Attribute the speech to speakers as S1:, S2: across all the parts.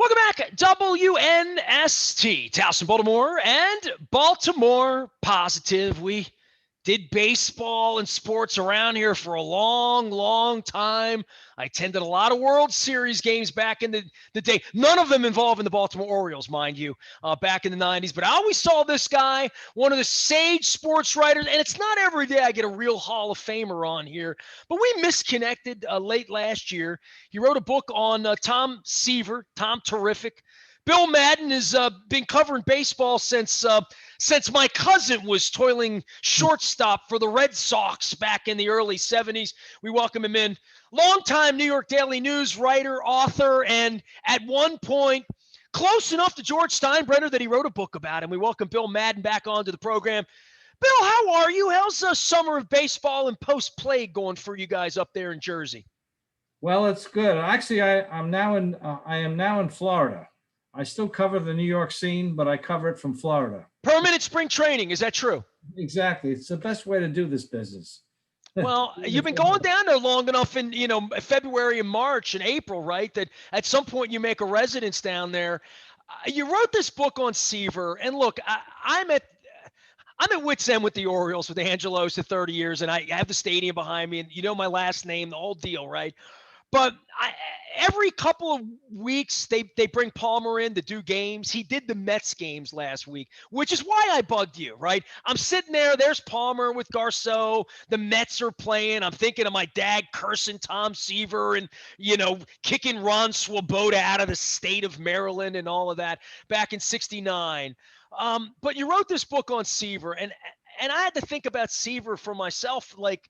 S1: Welcome back, WNST, Towson, Baltimore, and Baltimore Positive. We did baseball and sports around here for a long, long time. I attended a lot of World Series games back in the day. None of them involving the Baltimore Orioles, mind you, back in the 90s. But I always saw this guy, one of the sage sports writers, and it's not every day I get a real Hall of Famer on here. But we misconnected late last year. He wrote a book on Tom Seaver, Tom Terrific. Bill Madden has been covering baseball since my cousin was toiling shortstop for the Red Sox back in the early 70s. We welcome him in. Longtime New York Daily News writer, author, and at one point, close enough to George Steinbrenner that he wrote a book about him. We welcome Bill Madden back onto the program. Bill, how are you? How's the summer of baseball and post-play going for you guys up there in Jersey?
S2: Well, it's good. Actually, I am now in Florida. I still cover the New York scene, but I cover it from Florida.
S1: Permanent spring training, is that true?
S2: Exactly. It's the best way to do this business.
S1: Well, you've been going down there long enough in, February and March and April, right? That at some point you make a residence down there. You wrote this book on Seaver, and look, I'm at wit's end with the Orioles with Angelos for 30 years, and I have the stadium behind me, and you know my last name, the whole deal, right? But every couple of weeks, they bring Palmer in to do games. He did the Mets games last week, which is why I bugged you, right? I'm sitting there. There's Palmer with Garceau. The Mets are playing. I'm thinking of my dad cursing Tom Seaver and, kicking Ron Swoboda out of the state of Maryland and all of that back in '69. But you wrote this book on Seaver, and I had to think about Seaver for myself, like,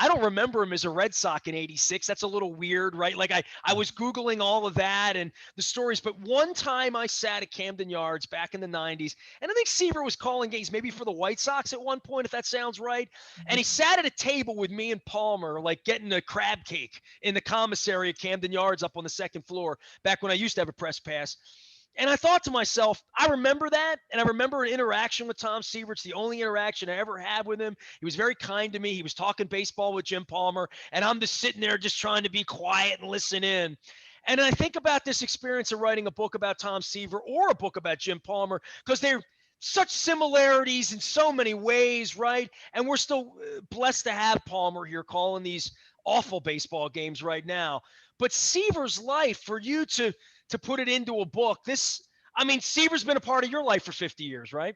S1: I don't remember him as a Red Sox in '86. That's a little weird, right? Like I was Googling all of that and the stories, but one time I sat at Camden Yards back in the 90s, and I think Seaver was calling games maybe for the White Sox at one point, if that sounds right. And he sat at a table with me and Palmer, like getting a crab cake in the commissary at Camden Yards up on the second floor, back when I used to have a press pass. And I thought to myself, I remember that, and I remember an interaction with Tom Seaver. It's the only interaction I ever had with him. He was very kind to me. He was talking baseball with Jim Palmer, and I'm just sitting there just trying to be quiet and listen in. And I think about this experience of writing a book about Tom Seaver or a book about Jim Palmer, because they're such similarities in so many ways, right? And we're still blessed to have Palmer here calling these awful baseball games right now. But Seaver's life, for you to put it into a book, Seaver's been a part of your life for 50 years, right?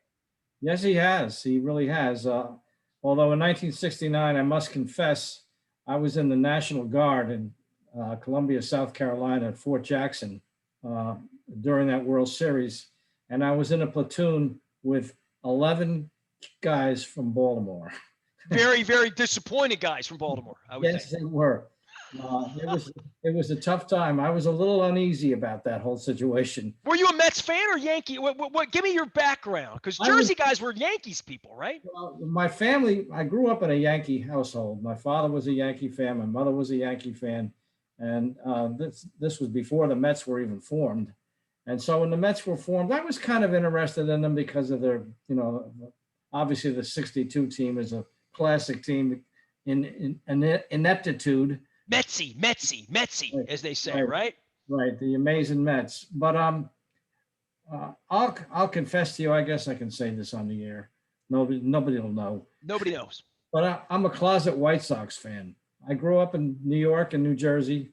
S2: Yes, he has. He really has. Although in 1969, I must confess, I was in the National Guard in Columbia, South Carolina, at Fort Jackson during that World Series. And I was in a platoon with 11 guys from Baltimore.
S1: Very, very disappointed guys from Baltimore, I would
S2: Yes,
S1: think.
S2: they were. It was a tough time. I was a little uneasy about that whole situation.
S1: Were you a Mets fan or Yankee? What give me your background, because Jersey guys were Yankees people, right?
S2: Well, my family, I grew up in a Yankee household. My father was a Yankee fan. My mother was a Yankee fan. And this was before the Mets were even formed. And so when the Mets were formed, I was kind of interested in them because of their, obviously the '62 team is a classic team in ineptitude.
S1: Metsy, as they say, right?
S2: Right, the amazing Mets. But I'll confess to you, I guess I can say this on the air. Nobody will know.
S1: Nobody knows.
S2: But I'm a closet White Sox fan. I grew up in New York and New Jersey,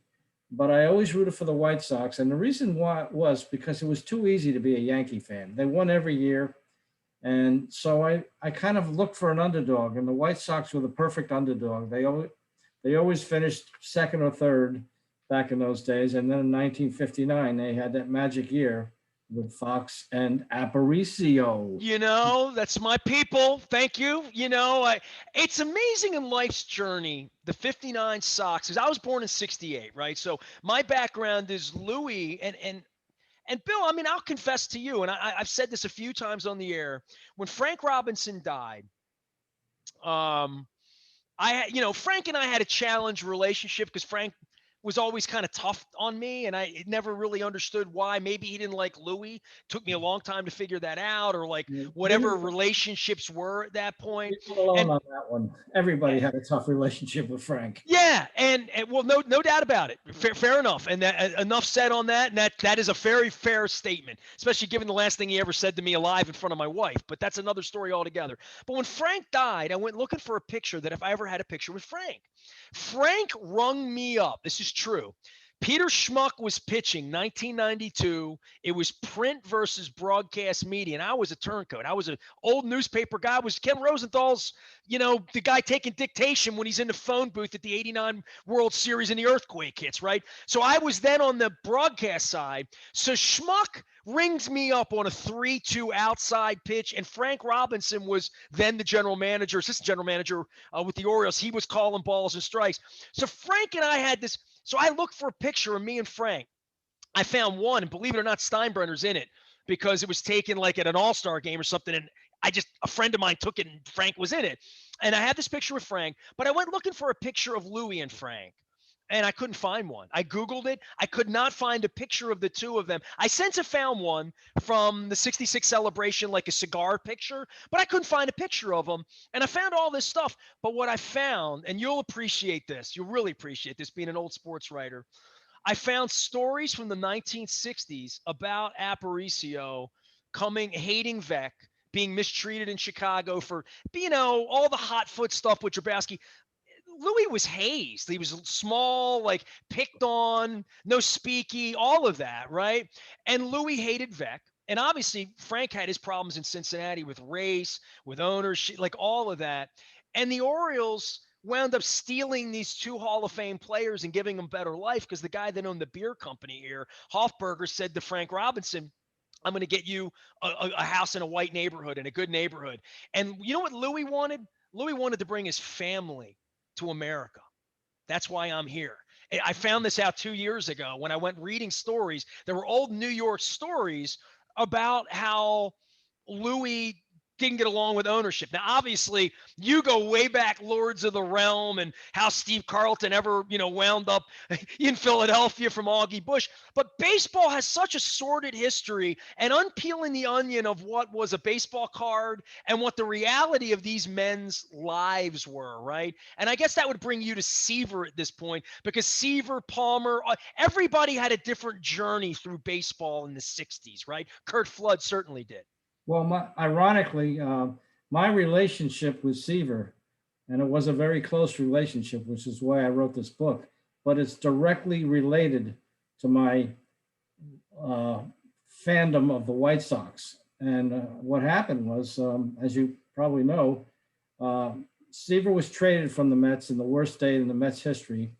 S2: but I always rooted for the White Sox. And the reason why was because it was too easy to be a Yankee fan. They won every year. And so I kind of looked for an underdog, and the White Sox were the perfect underdog. They always finished second or third back in those days. And then in 1959, they had that magic year with Fox and Aparicio.
S1: That's my people. Thank you. It's amazing in life's journey, the '59 Sox, because I was born in '68, right? So my background is Louis and Bill. I'll confess to you, and I've said this a few times on the air. When Frank Robinson died, Frank and I had a challenge relationship because Frank was always kind of tough on me, and I never really understood why. Maybe he didn't like Louis. Took me a long time to figure that out, or like whatever
S2: You're
S1: relationships were at that point.
S2: not alone
S1: And
S2: on that one. Everybody had a tough relationship with Frank.
S1: yeah, and well, no doubt about it. Fair enough, and that, enough said on that. And that is a very fair statement, especially given the last thing he ever said to me alive in front of my wife. But that's another story altogether. But when Frank died, I went looking for a picture that if I ever had a picture with Frank, Frank rung me up. This is true. Peter Schmuck was pitching 1992. It was print versus broadcast media, and I was a turncoat. I was an old newspaper guy. I was Ken Rosenthal's, the guy taking dictation when he's in the phone booth at the 89 World Series and the earthquake hits, right? So I was then on the broadcast side. So Schmuck rings me up on a 3-2 outside pitch, and Frank Robinson was then the general manager, assistant general manager with the Orioles. He was calling balls and strikes. So Frank and I had this. So I looked for a picture of me and Frank. I found one, and believe it or not, Steinbrenner's in it because it was taken like at an all-star game or something. And a friend of mine took it and Frank was in it. And I had this picture with Frank, but I went looking for a picture of Louis and Frank. And I couldn't find one. I Googled it. I could not find a picture of the two of them. I since have found one from the 66 celebration, like a cigar picture, but I couldn't find a picture of them. And I found all this stuff. But what I found, and you'll appreciate this, you'll really appreciate this being an old sports writer, I found stories from the 1960s about Aparicio hating Vec, being mistreated in Chicago for, all the hot foot stuff with Jabrowski. Louis was hazed. He was small, like picked on, no speaky, all of that, right? And Louis hated Vec. And obviously, Frank had his problems in Cincinnati with race, with ownership, like all of that. And the Orioles wound up stealing these two Hall of Fame players and giving them better life because the guy that owned the beer company here, Hofberger, said to Frank Robinson, I'm going to get you a house in a white neighborhood, in a good neighborhood. And you know what Louis wanted? Louis wanted to bring his family to America. That's why I'm here. I found this out 2 years ago when I went reading stories. There were old New York stories about how Louis didn't get along with ownership. Now, obviously, you go way back, Lords of the Realm, and how Steve Carlton ever, wound up in Philadelphia from Augie Bush. But baseball has such a sordid history, and unpeeling the onion of what was a baseball card and what the reality of these men's lives were, right? And I guess that would bring you to Seaver at this point, because Seaver, Palmer, everybody had a different journey through baseball in the 60s, right? Kurt Flood certainly did.
S2: Well, ironically, my relationship with Seaver, and it was a very close relationship, which is why I wrote this book, but it's directly related to my fandom of the White Sox. And what happened was, as you probably know, Seaver was traded from the Mets in the worst day in the Mets history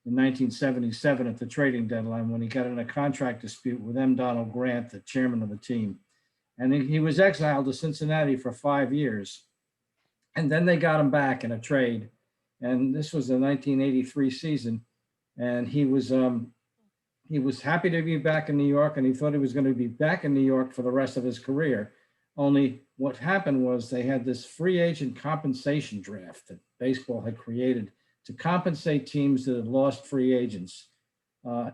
S2: in 1977 at the trading deadline when he got in a contract dispute with M. Donald Grant, the chairman of the team. And he was exiled to Cincinnati for 5 years. And then they got him back in a trade. And this was the 1983 season. And he was happy to be back in New York, and he thought he was going to be back in New York for the rest of his career. Only what happened was they had this free agent compensation draft that baseball had created to compensate teams that had lost free agents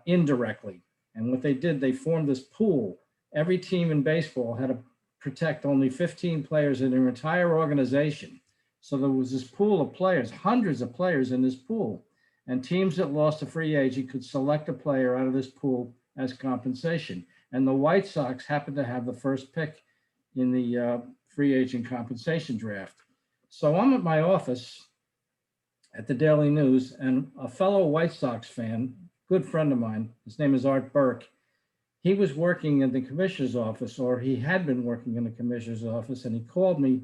S2: indirectly. And what they did, they formed this pool. Every team in baseball had to protect only 15 players in their entire organization. So there was this pool of players, hundreds of players in this pool. And teams that lost a free agent could select a player out of this pool as compensation. And the White Sox happened to have the first pick in the free agent compensation draft. So I'm at my office at the Daily News, and a fellow White Sox fan, good friend of mine, his name is Art Burke, he was working in the commissioner's office, or he had been working in the commissioner's office, and he called me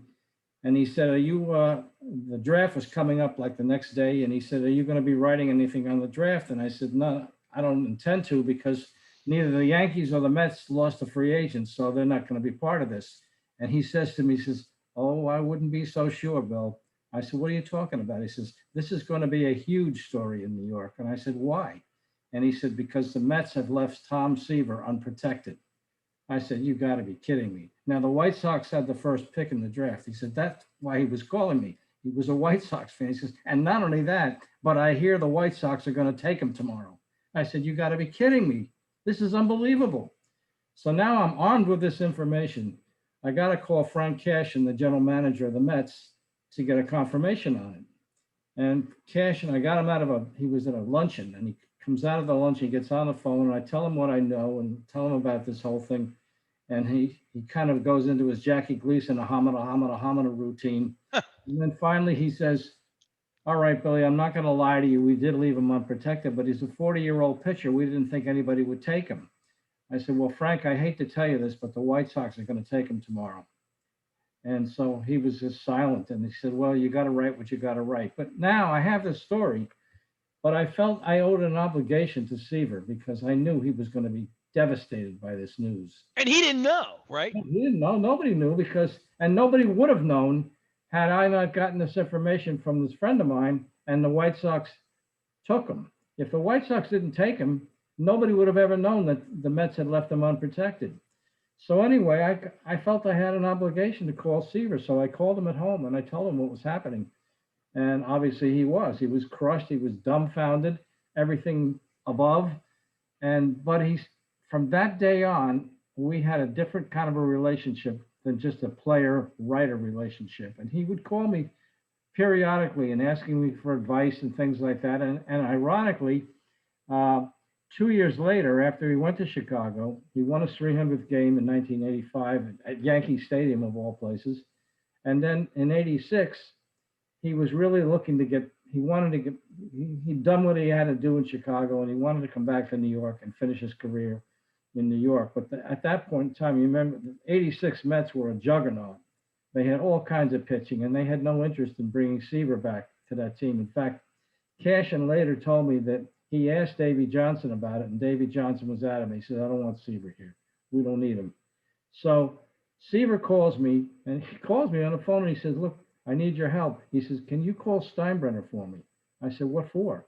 S2: and he said, the draft was coming up like the next day, and he said, are you going to be writing anything on the draft? And I said, no, I don't intend to, because neither the Yankees or the Mets lost a free agent, so they're not going to be part of this. And he says to me, he says, oh, I wouldn't be so sure, Bill. I said, what are you talking about? He says, this is going to be a huge story in New York. And I said, why? And he said, because the Mets have left Tom Seaver unprotected. I said, you got to be kidding me. Now, the White Sox had the first pick in the draft. He said, that's why he was calling me. He was a White Sox fan. He says, and not only that, but I hear the White Sox are going to take him tomorrow. I said, you got to be kidding me. This is unbelievable. So now I'm armed with this information. I got to call Frank Cashin, the general manager of the Mets, to get a confirmation on it. And Cashin, I got him out of he was at a luncheon, and he comes out of the luncheon, he gets on the phone, and I tell him what I know and tell him about this whole thing. And he kind of goes into his Jackie Gleason, a hamada routine. And then finally he says, all right, Billy, I'm not going to lie to you. We did leave him unprotected, but he's a 40-year-old pitcher. We didn't think anybody would take him. I said, well, Frank, I hate to tell you this, but the White Sox are going to take him tomorrow. And so he was just silent. And he said, well, you got to write what you got to write. But now I have this story, but I felt I owed an obligation to Seaver because I knew he was going to be devastated by this news.
S1: And he didn't know, right?
S2: He didn't know. Nobody knew and nobody would have known had I not gotten this information from this friend of mine and the White Sox took him. If the White Sox didn't take him, nobody would have ever known that the Mets had left him unprotected. So anyway, I felt I had an obligation to call Seaver. So I called him at home and I told him what was happening. And obviously he was crushed. He was dumbfounded, everything above. But from that day on, we had a different kind of a relationship than just a player-writer relationship. And he would call me periodically and asking me for advice and things like that. And ironically, 2 years later, after he went to Chicago, he won his 300th game in 1985 at Yankee Stadium, of all places. And then in 86, he was really looking to he'd done what he had to do in Chicago, and he wanted to come back to New York and finish his career in New York. But at that point in time, you remember, the 86 Mets were a juggernaut. They had all kinds of pitching, and they had no interest in bringing Seaver back to that team. In fact, Cashin later told me that he asked Davey Johnson about it, and Davey Johnson was adamant. He said, I don't want Seaver here. We don't need him. So Seaver calls me, and he calls me on the phone, and he says, look, I need your help. He says, can you call Steinbrenner for me? I said, what for?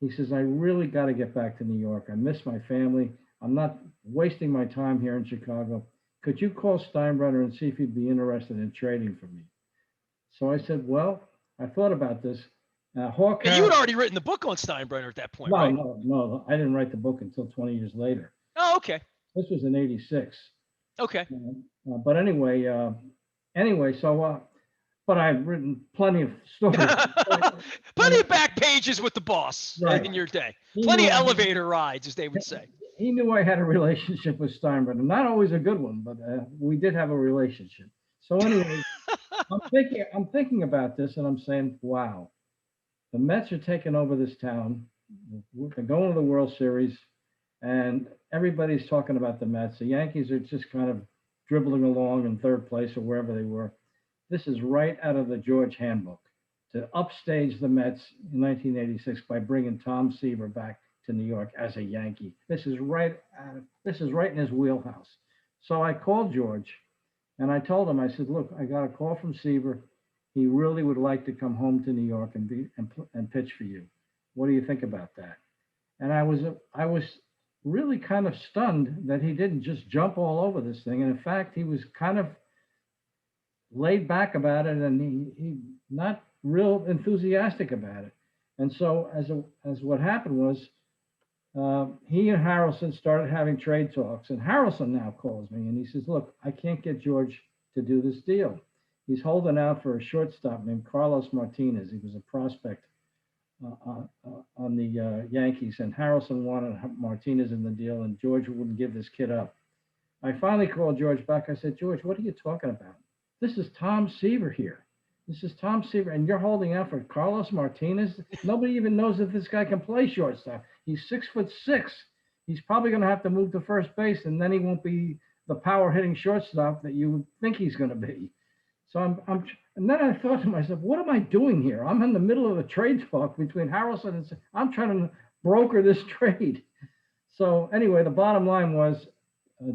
S2: He says, I really got to get back to New York. I miss my family. I'm not wasting my time here in Chicago. Could you call Steinbrenner and see if he'd be interested in trading for me? So I said, well, I thought about this.
S1: And you had already written the book on Steinbrenner at that point, right?
S2: No. I didn't write the book until 20 years later.
S1: Oh, okay.
S2: This was in 86.
S1: Okay.
S2: But anyway, but I've written plenty of stories.
S1: Plenty of back pages with the boss in your day. Plenty of elevator rides, as they would say.
S2: He knew I had a relationship with Steinbrenner. Not always a good one, but we did have a relationship. So anyway, I'm thinking about this, and I'm saying, wow, the Mets are taking over this town. They're going to the World Series, and everybody's talking about the Mets. The Yankees are just kind of dribbling along in third place or wherever they were. This is right out of the George Handbook to upstage the Mets in 1986 by bringing Tom Seaver back to New York as a Yankee. This is right in his wheelhouse. So I called George and I told him, I said, look, I got a call from Seaver. He really would like to come home to New York and pitch for you. What do you think about that? And I was really kind of stunned that he didn't just jump all over this thing. And in fact, he was kind of laid back about it, and he not real enthusiastic about it. And so as what happened was, he and Harrelson started having trade talks, and Harrelson now calls me and he says, look, I can't get George to do this deal. He's holding out for a shortstop named Carlos Martinez. He was a prospect on the Yankees, and Harrelson wanted Martinez in the deal, and George wouldn't give this kid up. I finally called George back. I said, George, what are you talking about? This is Tom Seaver here. This is Tom Seaver, and you're holding out for Carlos Martinez? Nobody even knows if this guy can play shortstop. He's 6'6". He's probably going to have to move to first base, and then he won't be the power hitting shortstop that you think he's going to be. So and then I thought to myself, what am I doing here? I'm in the middle of a trade talk between Harrelson and I'm trying to broker this trade. So anyway, the bottom line was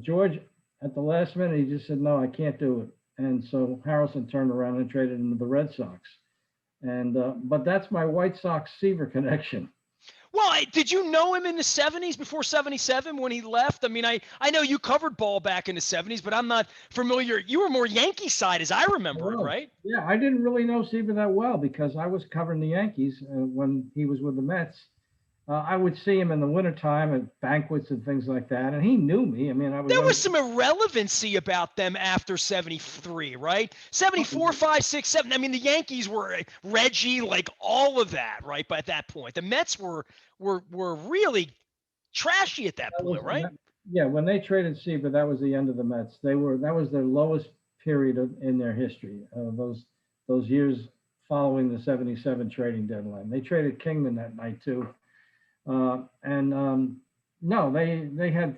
S2: George, at the last minute, he just said, no, I can't do it. And so Harrelson turned around and traded him to the Red Sox. And but that's my White Sox Seaver connection.
S1: Well, did you know him in the 70s before 77 when he left? I mean, I know you covered ball back in the 70s, but I'm not familiar. You were more Yankee side as I remember it, right?
S2: Yeah, I didn't really know Seaver that well because I was covering the Yankees when he was with the Mets. I would see him in the wintertime at banquets and things like that, and he knew me. I mean, I was
S1: There was
S2: always.
S1: some irrelevancy about them after 73, right? 74, 5, 6, 7. I mean, the Yankees were Reggie, like all of that, right? By that point, the Mets were really trashy at that
S2: That
S1: point,
S2: was
S1: right?
S2: that, yeah. When they traded Seaver, that was the end of the Mets. That was their lowest period in their history. Those years following the '77 trading deadline, they traded Kingman that night too. And no, they had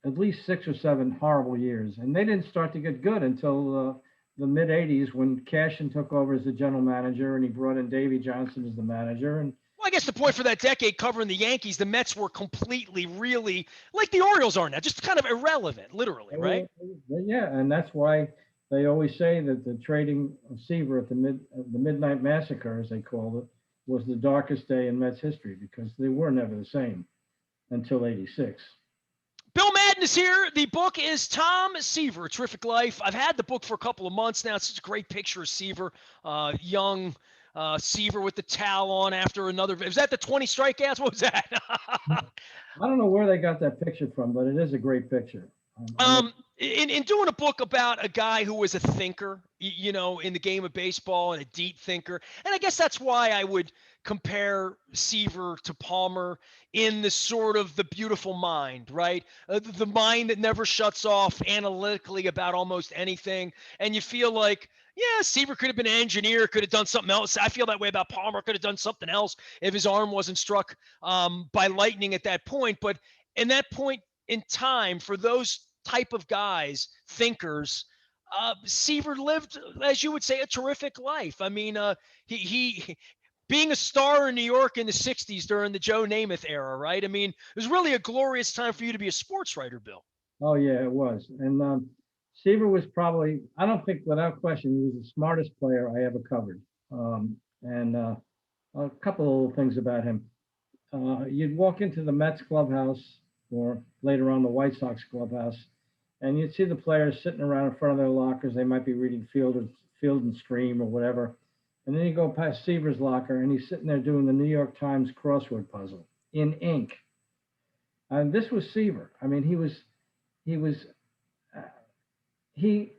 S2: at least 6 or 7 horrible years, and they didn't start to get good until the mid '80s when Cashin took over as the general manager, and he brought in Davey Johnson as the manager, and
S1: Well, I guess the point for that decade covering the Yankees, the Mets were completely, really like the Orioles are now, just kind of irrelevant, literally, right?
S2: yeah, and that's why they always say that the trading of Seaver at the midnight massacre, as they called it, was the darkest day in Mets history because they were never the same until '86.
S1: Bill Madden is here. The book is Tom Seaver, A Terrific Life. I've had the book for a couple of months now. It's such a great picture of Seaver, young Seaver with the towel on after another. Was that the 20 strikeouts? What was that?
S2: I don't know where they got that picture from, but it is a great picture. I know.
S1: In doing a book about a guy who was a thinker, in the game of baseball and a deep thinker, and I guess that's why I would compare Seaver to Palmer in the sort of the beautiful mind, right? The mind that never shuts off analytically about almost anything, and you feel like, yeah, Seaver could have been an engineer, could have done something else. I feel that way about Palmer, could have done something else if his arm wasn't struck by lightning at that point. But in that point in time, for those type of guys, thinkers, Seaver lived, as you would say, a terrific life. I mean, he being a star in New York in the 60s during the Joe Namath era, right? I mean, it was really a glorious time for you to be a sports writer, Bill.
S2: Oh yeah, it was. And Seaver was probably, I don't think without question, he was the smartest player I ever covered. And a couple of things about him. You'd walk into the Mets clubhouse or later on the White Sox clubhouse, and you'd see the players sitting around in front of their lockers. They might be reading Field and Stream or whatever. And then you go past Seaver's locker, and he's sitting there doing the New York Times crossword puzzle in ink. And this was Seaver. I mean, he was uh, he.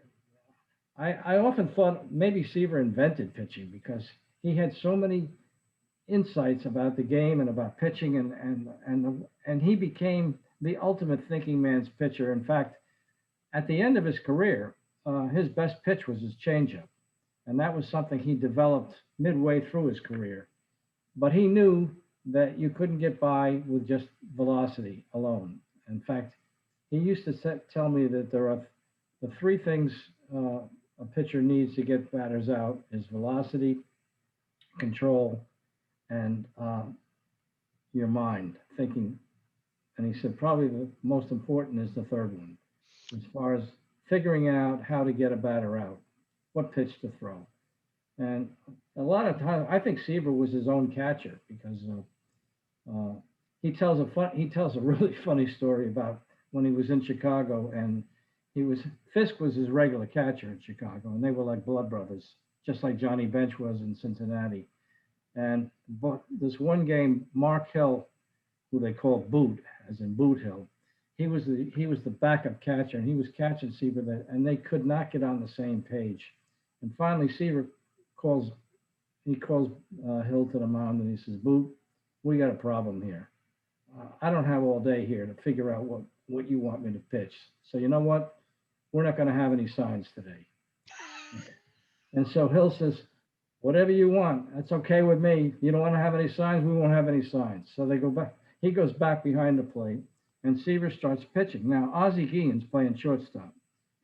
S2: I often thought maybe Seaver invented pitching because he had so many insights about the game and about pitching, and he became the ultimate thinking man's pitcher. In fact, at the end of his career, his best pitch was his changeup, and that was something he developed midway through his career. But he knew that you couldn't get by with just velocity alone. In fact, he used to tell me that there are the 3 things a pitcher needs to get batters out is velocity, control, and your mind thinking. And he said probably the most important is the third one, as far as figuring out how to get a batter out, what pitch to throw. And a lot of times, I think Seaver was his own catcher because he tells a really funny story about when he was in Chicago and Fisk was his regular catcher in Chicago, and they were like blood brothers, just like Johnny Bench was in Cincinnati. And but this one game, Mark Hill, who they call Boot, as in Boot Hill, he was the backup catcher, and he was catching Seaver, and they could not get on the same page. And finally, Seaver calls calls Hill to the mound, and he says, "Boot, we got a problem here. I don't have all day here to figure out what you want me to pitch. So you know what? We're not going to have any signs today." And so Hill says, "Whatever you want, that's okay with me. You don't want to have any signs, we won't have any signs." So they go back. He goes back behind the plate, and Seaver starts pitching. Now Ozzie Guillen's playing shortstop,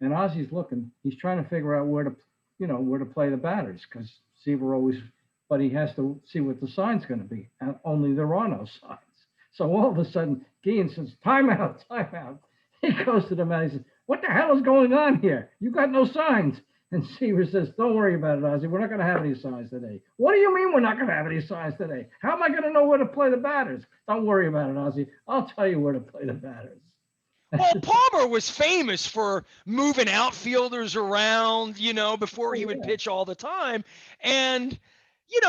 S2: and Ozzie's looking. He's trying to figure out where to play the batters because Seaver always, but he has to see what the sign's going to be, and only there are no signs. So all of a sudden, Guillen says, "Timeout, timeout." He goes to the man. He says, "What the hell is going on here? You got no signs." And Seaver says, "Don't worry about it, Ozzie. We're not going to have any signs today." "What do you mean we're not going to have any signs today? How am I going to know where to play the batters?" "Don't worry about it, Ozzie. I'll tell you where to play the batters."
S1: Well, Palmer was famous for moving outfielders around, before
S2: Oh
S1: he would
S2: yeah.
S1: pitch all the time. And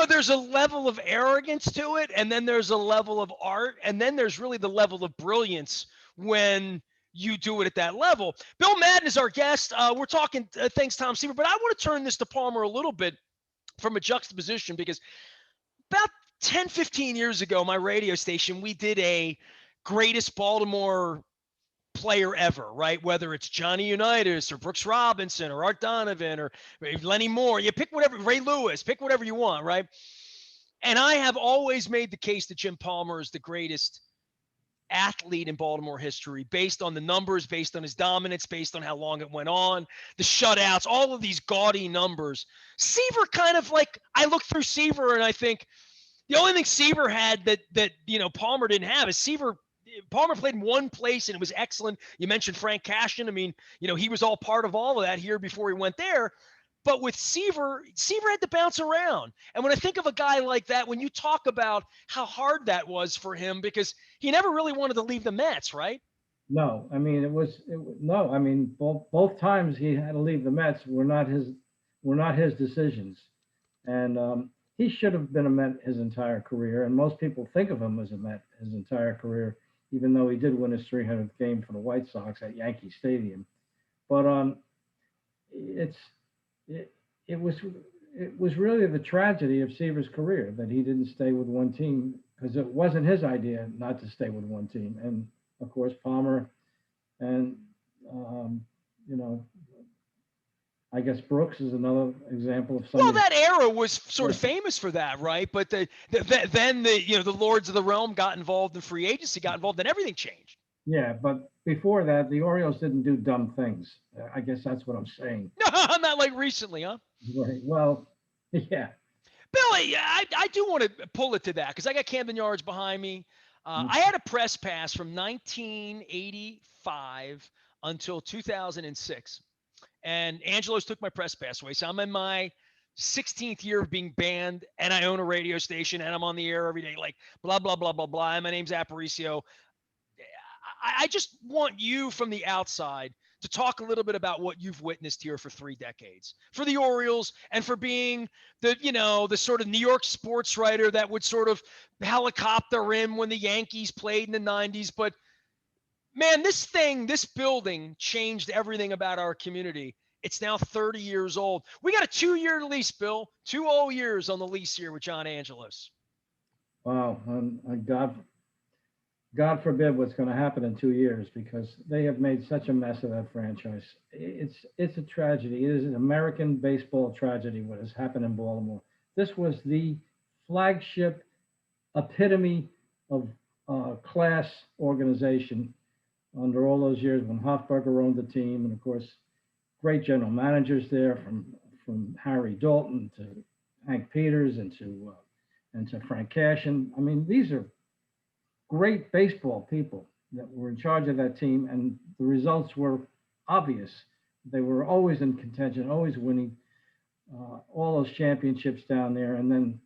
S1: there's a level of arrogance to it, and then there's a level of art, and then there's really the level of brilliance when you do it at that level. Bill Madden is our guest. We're talking, thanks, Tom Seaver, but I want to turn this to Palmer a little bit from a juxtaposition, because about 10, 15 years ago, my radio station, we did a greatest Baltimore player ever, right? Whether it's Johnny Unitas or Brooks Robinson or Art Donovan or Lenny Moore, you pick whatever, Ray Lewis, pick whatever you want, right? And I have always made the case that Jim Palmer is the greatest athlete in Baltimore history, based on the numbers, based on his dominance, based on how long it went on, the shutouts, all of these gaudy numbers. Seaver kind of like, I look through Seaver and I think the only thing Seaver had that Palmer didn't have is Palmer played in one place and it was excellent. You mentioned Frank Cashin. I mean, he was all part of all of that here before he went there. But with Seaver had to bounce around. And when I think of a guy like that, when you talk about how hard that was for him, because he never really wanted to leave the Mets, right?
S2: No, I mean no. I mean both times he had to leave the Mets were not his decisions, and he should have been a Met his entire career. And most people think of him as a Met his entire career, even though he did win his 300th game for the White Sox at Yankee Stadium. But it's it, it was really the tragedy of Seaver's career that he didn't stay with one team, because it wasn't his idea not to stay with one team. And of course, Palmer and you know, I guess Brooks is another example of
S1: Well,
S2: somebody.
S1: that era was sort of
S2: Yeah,
S1: famous for that, right? But then the Lords of the Realm got involved in free agency, got involved, and everything changed.
S2: yeah, but before that, the Orioles didn't do dumb things. I guess that's what I'm saying.
S1: No, not like recently, huh?
S2: Right. Well, yeah.
S1: Billy, I do want to pull it to that because I got Camden Yards behind me. I had a press pass from 1985 until 2006. And Angelos took my press pass away. So I'm in my 16th year of being banned, and I own a radio station, and I'm on the air every day, like blah, blah, blah, blah, blah. And my name's Aparicio. I just want you from the outside to talk a little bit about what you've witnessed here for 3 decades for the Orioles, and for being the sort of New York sports writer that would sort of helicopter in when the Yankees played in the 90s. But man, this building changed everything about our community. It's now 30 years old. We got a 2-year lease, Bill. 2 whole years on the lease here with John Angelos.
S2: Wow. God forbid what's going to happen in 2 years, because they have made such a mess of that franchise. It's a tragedy. It is an American baseball tragedy what has happened in Baltimore. This was the flagship epitome of class organization under all those years when Hofberger owned the team, and of course, great general managers there from Harry Dalton to Hank Peters and to Frank Cashin. I mean, these are great baseball people that were in charge of that team, and the results were obvious. They were always in contention, always winning all those championships down there. And then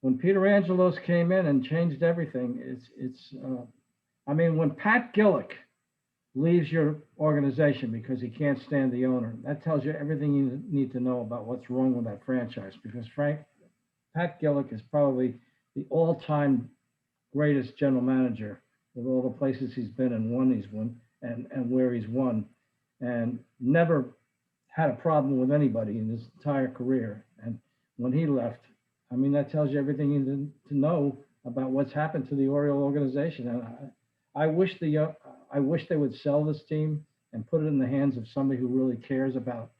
S2: when Peter Angelos came in and changed everything, I mean, when Pat Gillick leaves your organization because he can't stand the owner, that tells you everything you need to know about what's wrong with that franchise. Because Pat Gillick is probably the all-time greatest general manager with all the places he's been and he's won and where he's won, and never had a problem with anybody in his entire career. And when he left, I mean, that tells you everything you need to know about what's happened to the Oriole organization. And I wish they would sell this team and put it in the hands of somebody who really cares about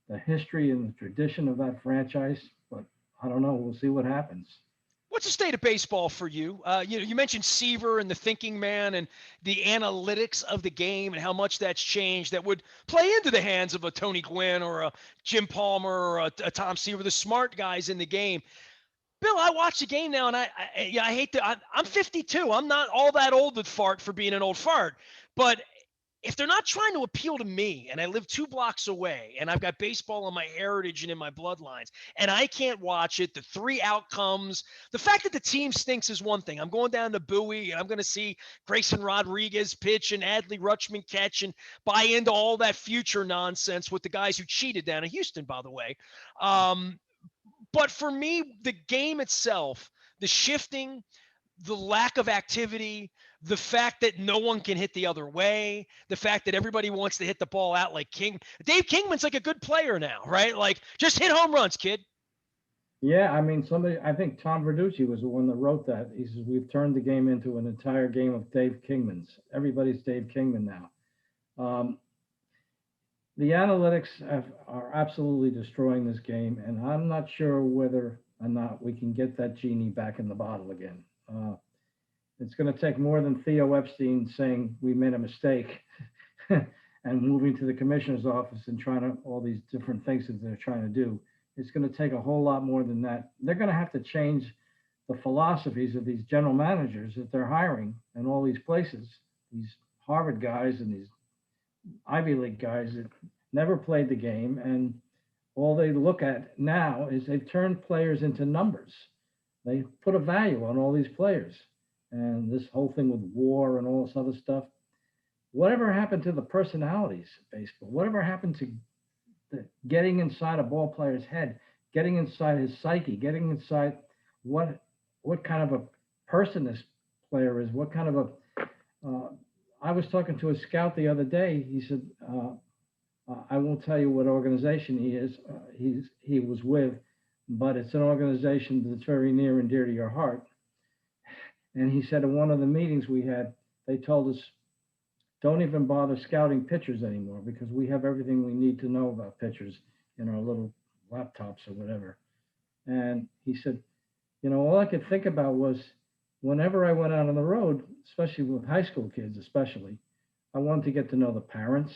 S2: the history and the tradition of that franchise. But I don't know. We'll see what happens.
S1: What's the state of baseball for you? You mentioned Seaver and the thinking man and the analytics of the game and how much that's changed that would play into the hands of a Tony Gwynn or a Jim Palmer or a Tom Seaver, the smart guys in the game. Bill, I watch the game now, and I hate to. I'm 52. I'm not all that old to fart for being an old fart, but if they're not trying to appeal to me, and I live 2 blocks away, and I've got baseball in my heritage and in my bloodlines, and I can't watch it, the 3 outcomes, the fact that the team stinks is one thing. I'm going down to Bowie, and I'm going to see Grayson Rodriguez pitch and Adley Rutschman catch and buy into all that future nonsense with the guys who cheated down in Houston, by the way. But for me, the game itself, the shifting, the lack of activity, the fact that no one can hit the other way, the fact that everybody wants to hit the ball out like Dave Kingman's like a good player now, right? Like, just hit home runs, kid.
S2: Yeah, I mean, I think Tom Verducci was the one that wrote that. He says, we've turned the game into an entire game of Dave Kingmans. Everybody's Dave Kingman now. The analytics are absolutely destroying this game, and I'm not sure whether or not we can get that genie back in the bottle again. It's going to take more than Theo Epstein saying we made a mistake and moving to the commissioner's office and trying to all these different things that they're trying to do. It's going to take a whole lot more than that. They're going to have to change the philosophies of these general managers that they're hiring in all these places, these Harvard guys and these Ivy League guys that never played the game. And all they look at now is they've turned players into numbers. They put a value on all these players. And this whole thing with war and all this other stuff, whatever happened to the personalities of baseball? Whatever happened to getting inside a ball player's head, getting inside his psyche, getting inside what kind of a person this player is, what kind of a I was talking to a scout the other day. He said, I won't tell you what organization he was with, but it's an organization that's very near and dear to your heart. And he said in one of the meetings we had, they told us, don't even bother scouting pitchers anymore because we have everything we need to know about pitchers in our little laptops or whatever. And he said, all I could think about was whenever I went out on the road, especially with high school kids, I wanted to get to know the parents.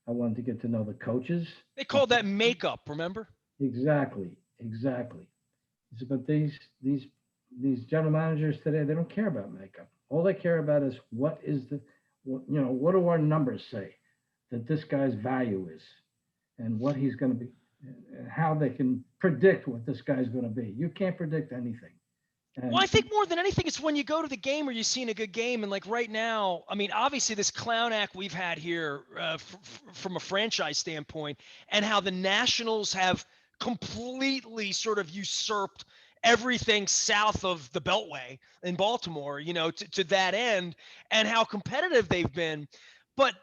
S2: I wanted to get to know the coaches.
S1: They called that makeup, remember?
S2: Exactly. He said, but these general managers today, they don't care about makeup. All they care about is what do our numbers say that this guy's value is and what he's going to be and how they can predict what this guy's going to be. You can't predict anything.
S1: Well, I think more than anything, it's when you go to the game or you've seen a good game. And like right now, I mean, obviously this clown act we've had here from a franchise standpoint and how the Nationals have completely sort of usurped everything south of the Beltway in Baltimore, to that end, and how competitive they've been. But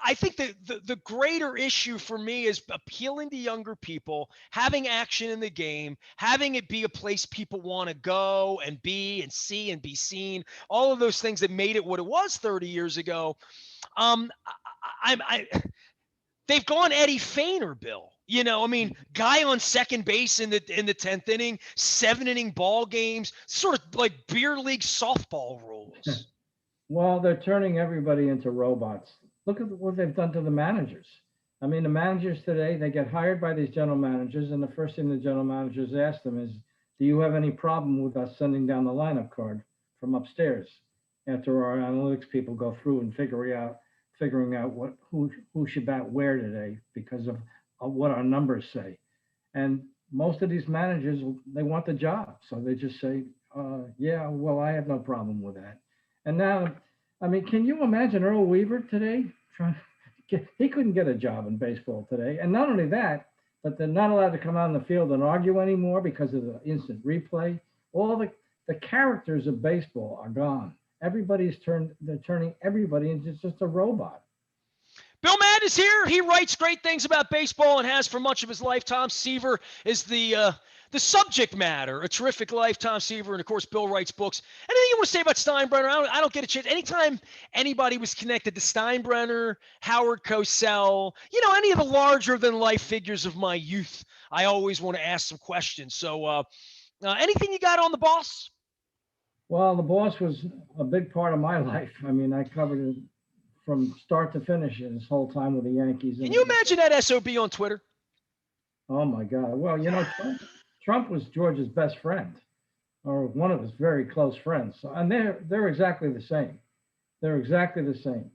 S1: I think the greater issue for me is appealing to younger people, having action in the game, having it be a place people want to go and be and see and be seen, all of those things that made it what it was 30 years ago. They've gone Eddie Feigner, Bill. Guy on second base in the 10th inning, 7-inning ball games, sort of like beer league softball rules.
S2: Well, they're turning everybody into robots. Look at what they've done to the managers. I mean, the managers today, they get hired by these general managers, and the first thing the general managers ask them is, do you have any problem with us sending down the lineup card from upstairs after our analytics people go through and figuring out who should bat where today because of what our numbers say. And most of these managers, they want the job. So they just say, yeah, well, I have no problem with that. And now, I mean, can you imagine Earl Weaver today? He couldn't get a job in baseball today. And not only that, but they're not allowed to come out on the field and argue anymore because of the instant replay. All the characters of baseball are gone. They're turning everybody into just a robot.
S1: Bill Madden is here. He writes great things about baseball and has for much of his life. Tom Seaver is the subject matter. A Terrific Life, Tom Seaver, and of course, Bill writes books. Anything you want to say about Steinbrenner? I don't get a chance. Anytime anybody was connected to Steinbrenner, Howard Cosell, any of the larger-than-life figures of my youth, I always want to ask some questions. So anything you got on the boss?
S2: Well, the boss was a big part of my life. I mean, I covered it from start to finish this whole time with the Yankees.
S1: Can you imagine that SOB on Twitter?
S2: Oh, my God. Well, Trump was George's best friend or one of his very close friends. So, and they're exactly the same. They're exactly the same.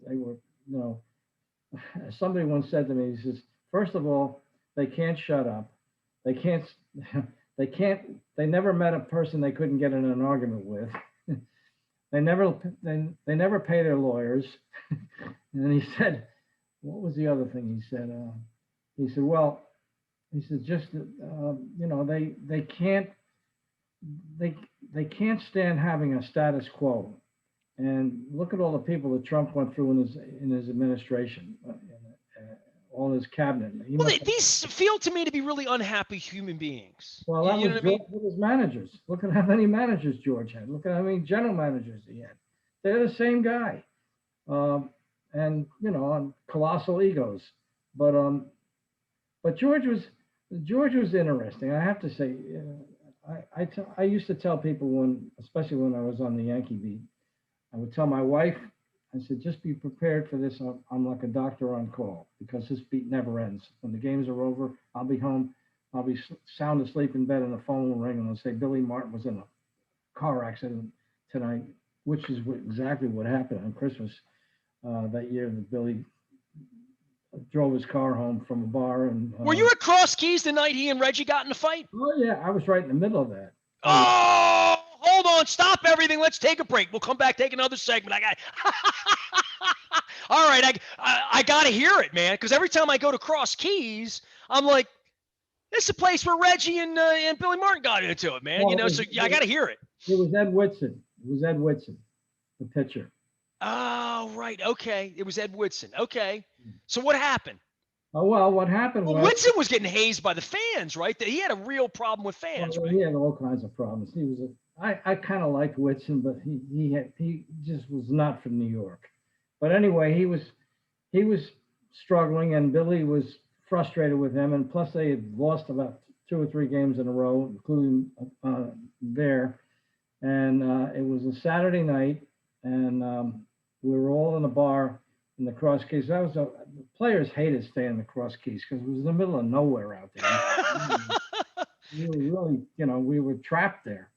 S2: They were, somebody once said to me, he says, first of all, they can't shut up. They never met a person they couldn't get in an argument with. They never pay their lawyers. And he said, what was the other thing he said? He said, well, He said, just, they can't, they, they can't stand having a status quo. And look at all the people that Trump went through in his administration, all his cabinet. He
S1: Well,
S2: must have,
S1: these feel to me to be really unhappy human beings.
S2: well,
S1: You,
S2: that
S1: you
S2: was
S1: know what I mean?
S2: George with his managers. Look at how many managers George had. Look at how many general managers he had. They're the same guy. Um, and on colossal egos. But but George was interesting. I have to say, I used to tell people especially when I was on the Yankee beat, I would tell my wife, I said, just be prepared for this. I'm like a doctor on call because this beat never ends. When the games are over, I'll be home. I'll be sound asleep in bed, and the phone will ring, and they'll say Billy Martin was in a car accident tonight, which is exactly what happened on Christmas that year. That Billy drove his car home from a bar, and
S1: Were you at Cross Keys the night he and Reggie got in a fight?
S2: oh yeah, I was right in the middle of that. Oh, yeah.
S1: Oh, hold on. Stop everything. Let's take a break. We'll come back, take another segment. I got All right, I got to hear it, man, because every time I go to Cross Keys, I'm like, this is a place where Reggie and Billy Martin got into it, man.
S2: Well,
S1: So I got to hear it.
S2: It was Ed Whitson. It was Ed Whitson, the pitcher.
S1: Oh, right. Okay. It was Ed Woodson. Okay. So what happened?
S2: Oh well, what happened
S1: Well,
S2: was,
S1: Woodson was getting hazed by the fans, right? He had a real problem with fans,
S2: well,
S1: right?
S2: he had all kinds of problems. I kind of liked Whitson, but he just was not from New York. But anyway, he was struggling, and Billy was frustrated with him, and plus they had lost about 2 or 3 games in a row, including there. And it was a Saturday night, and we were all in a bar in the Cross Keys. The players hated staying in the Cross Keys because it was in the middle of nowhere out there. We were really, we were trapped there.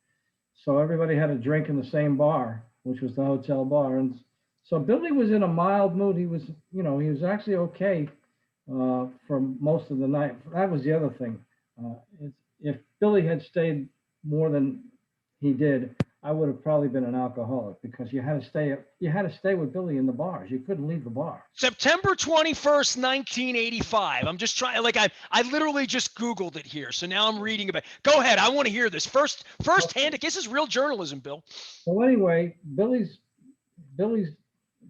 S2: So everybody had a drink in the same bar, which was the hotel bar. And so Billy was in a mild mood. He was actually okay for most of the night. That was the other thing. If Billy had stayed more than he did, I would have probably been an alcoholic because you had to stay with Billy in the bars. You couldn't leave the bar.
S1: September 21st, 1985. I'm just trying, I literally just Googled it here. So now I'm reading about it. Go ahead. I want to hear this. First hand. This is real journalism, Bill.
S2: So anyway, Billy's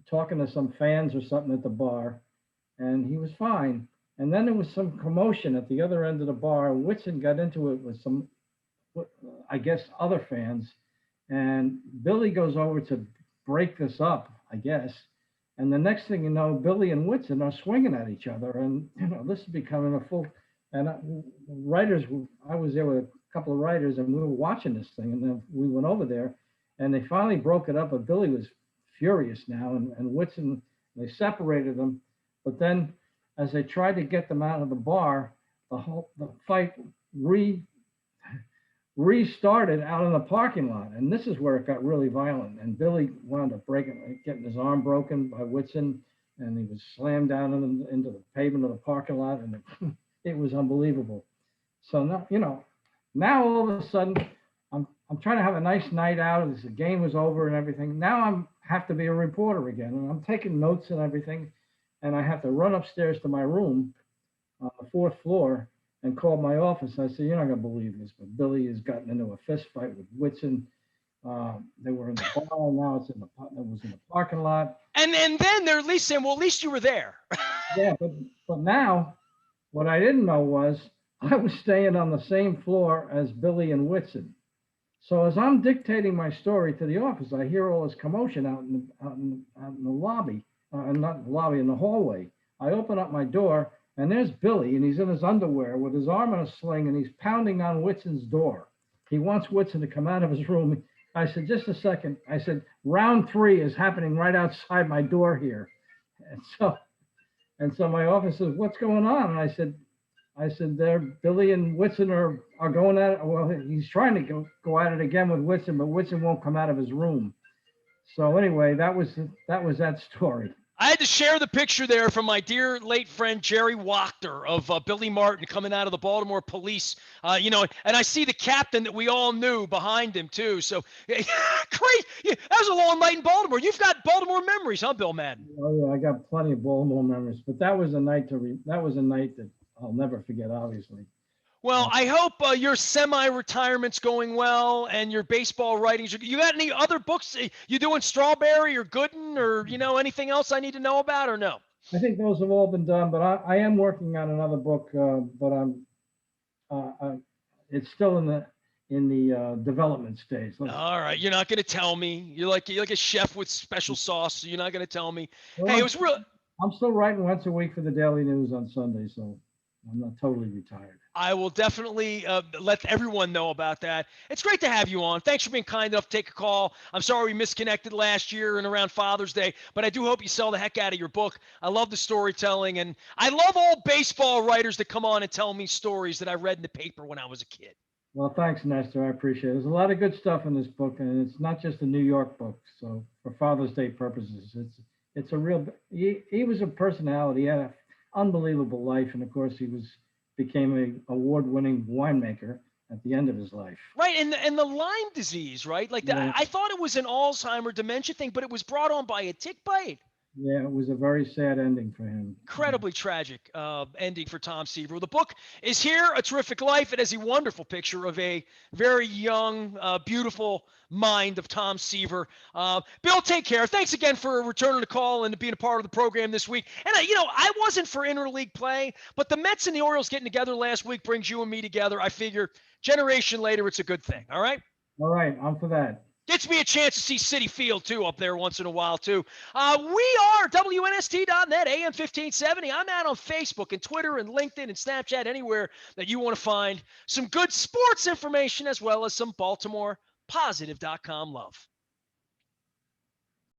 S2: talking to some fans or something at the bar, and he was fine. And then there was some commotion at the other end of the bar. Whitson got into it with some, I guess, other fans. And Billy goes over to break this up, I guess. And the next thing you know, Billy and Whitson are swinging at each other. And, this is becoming a full, and I was there with a couple of writers, and we were watching this thing. And then we went over there, and they finally broke it up. But Billy was furious now, and Whitson, they separated them. But then as they tried to get them out of the bar, the fight restarted out in the parking lot, and this is where it got really violent. And Billy wound up getting his arm broken by Whitson, and he was slammed down into the pavement of the parking lot, and it was unbelievable. So now all of a sudden, I'm trying to have a nice night out as the game was over and everything. Now I have to be a reporter again, and I'm taking notes and everything, and I have to run upstairs to my room on the 4th floor and called my office. I said, "You're not going to believe this, but Billy has gotten into a fist fight with Whitson. They were in the bar. Now it was in the parking lot."
S1: And then they're at least saying, well, at least you were there.
S2: Yeah, but now what I didn't know was I was staying on the same floor as Billy and Whitson. So as I'm dictating my story to the office, I hear all this commotion out in the lobby, not the lobby, in the hallway. I open up my door, and there's Billy, and he's in his underwear with his arm in a sling, and he's pounding on Whitson's door. He wants Whitson to come out of his room. I said, "Just a second." I said, "Round 3 is happening right outside my door here." And so my office says, "What's going on?" And I said, Billy and Whitson are going at it. Well, he's trying to go at it again with Whitson, but Whitson won't come out of his room. So anyway, that was that story.
S1: I had to share the picture there from my dear late friend Jerry Wachter of Billy Martin coming out of the Baltimore police, and I see the captain that we all knew behind him too. So great, that was a long night in Baltimore. You've got Baltimore memories, huh, Bill Madden?
S2: Oh yeah, I got plenty of Baltimore memories, but that was a night that I'll never forget, obviously.
S1: Well, I hope your semi-retirement's going well and your baseball writings. You got any other books you doing Strawberry or Gooden or, anything else I need to know about or no?
S2: I think those have all been done, but I am working on another book, but it's still in the development stage.
S1: All right, you're not going to tell me. You're like a chef with special sauce, so you're not going to tell me.
S2: Well,
S1: Hey, it was real.
S2: I'm still writing once a week for the Daily News on Sunday, so I'm not totally retired.
S1: I will definitely let everyone know about that. It's great to have you on. Thanks for being kind enough to take a call. I'm sorry we misconnected last year and around Father's Day, but I do hope you sell the heck out of your book. I love the storytelling, and I love all baseball writers that come on and tell me stories that I read in the paper when I was a kid.
S2: Well, thanks, Nestor. I appreciate it. There's a lot of good stuff in this book, and it's not just a New York book. So for Father's Day purposes, it's a real. He was a personality. He had an unbelievable life, and of course, became an award-winning winemaker at the end of his life.
S1: Right, and the Lyme disease, right? I thought it was an Alzheimer dementia thing, but it was brought on by a tick bite.
S2: Yeah, it was a very sad ending for him.
S1: Incredibly tragic ending for Tom Seaver. The book is here, A Terrific Life. It has a wonderful picture of a very young, beautiful mind of Tom Seaver. Bill, take care. Thanks again for returning the call and being a part of the program this week. And, I wasn't for interleague play, but the Mets and the Orioles getting together last week brings you and me together. I figure generation later, it's a good thing. All right?
S2: All right, I'm for that.
S1: Gets me a chance to see Citi Field, too, up there once in a while, too. We are WNST.net, AM 1570. I'm out on Facebook and Twitter and LinkedIn and Snapchat, anywhere that you want to find some good sports information as well as some Baltimore Positive.com love.